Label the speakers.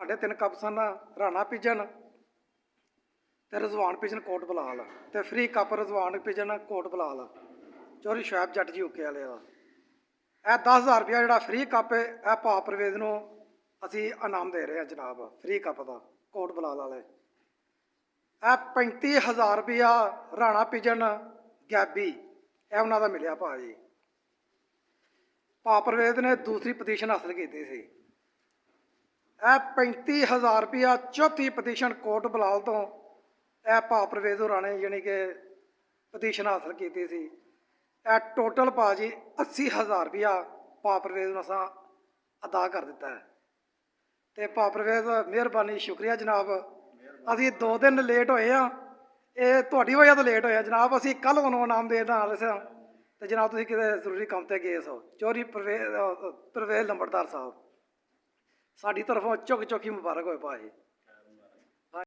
Speaker 1: ਸਾਡੇ 3 ਕੱਪ ਸਨ ਰਾਣਾ ਪਿਜਨ ਤੇ ਰਜ਼ਵਾਨ ਪਿਜਨ ਕੋਟ ਬਲਾਲ ਤੇ ਫ੍ਰੀ ਕੱਪ ਰਜ਼ਵਾਨ ਪਿਜਨ ਕੋਟ ਬਲਾਲ ਚੌਧਰੀ ਸ਼ੁਐਬ ਜੱਟ ਜੀ ਓਕੇ ਵਾਲੇ ਦਾ। ਇਹ 10,000 ਰੁਪਇਆ ਜਿਹੜਾ ਫ੍ਰੀ ਕੱਪ ਹੈ ਇਹ ਭਾਅ ਪ੍ਰਵੇਦ ਨੂੰ ਅਸੀਂ ਇਨਾਮ ਦੇ ਰਹੇ ਹਾਂ ਜਨਾਬ, ਫ੍ਰੀ ਕੱਪ ਦਾ ਕੋਟ ਬਲਾਲ ਵਾਲੇ। ਇਹ 35,000 ਰੁਪਇਆ ਰਾਣਾ ਪਿਜਨ ਗੈਬੀ ਇਹ ਉਹਨਾਂ ਦਾ ਮਿਲਿਆ ਭਾਅ ਜੀ। ਭਾਅ ਪ੍ਰਵੇਦ ਨੇ ਦੂਸਰੀ ਪੋਜੀਸ਼ਨ ਹਾਸਲ ਕੀਤੀ ਸੀ। ਇਹ 35,000 ਰੁਪਇਆ ਚੌਥੀ ਪੋਜੀਸ਼ਨ ਕੋਟ ਬਲਾਲ ਤੋਂ ਇਹ ਭਾਅ ਪ੍ਰਵੇਦ ਹੋਰਾਂ ਨੇ ਯਾਨੀ ਕਿ ਪੋਜੀਸ਼ਨ ਹਾਸਲ ਕੀਤੀ ਸੀ। ਇਹ ਟੋਟਲ ਭਾਅ ਜੀ 80,000 ਰੁਪਇਆ ਭਾਅ ਪ੍ਰਵੇਦ ਨੂੰ ਅਸਾਂ ਅਦਾ ਕਰ ਦਿੱਤਾ ਹੈ। ਤੇ ਭਾਅ ਪ੍ਰਵੇਦ ਮਿਹਰਬਾਨੀ, ਸ਼ੁਕਰੀਆ ਜਨਾਬ। ਅਸੀਂ 2 ਦਿਨ ਲੇਟ ਹੋਏ ਹਾਂ, ਇਹ ਤੁਹਾਡੀ ਵਜ੍ਹਾ ਤੋਂ ਲੇਟ ਹੋਏ ਹਾਂ ਜਨਾਬ। ਅਸੀਂ ਕੱਲ੍ਹ ਤੁਹਾਨੂੰ ਇਨਾਮ ਦੇਣ ਆਏ ਸਾਂ ਤੇ ਜਨਾਬ ਤੁਸੀਂ ਕਿਤੇ ਜ਼ਰੂਰੀ ਕੰਮ 'ਤੇ ਗਏ ਸੋ। ਚੌਧਰੀ ਪ੍ਰਵੇਦ ਲੰਬੜਦਾਰ ਸਾਹਿਬ, ਸਾਡੀ ਤਰਫੋਂ ਚੁੱਕ ਚੁੱਕੀ ਮੁਬਾਰਕ ਹੋਏ ਭਾਅ ਜੀ।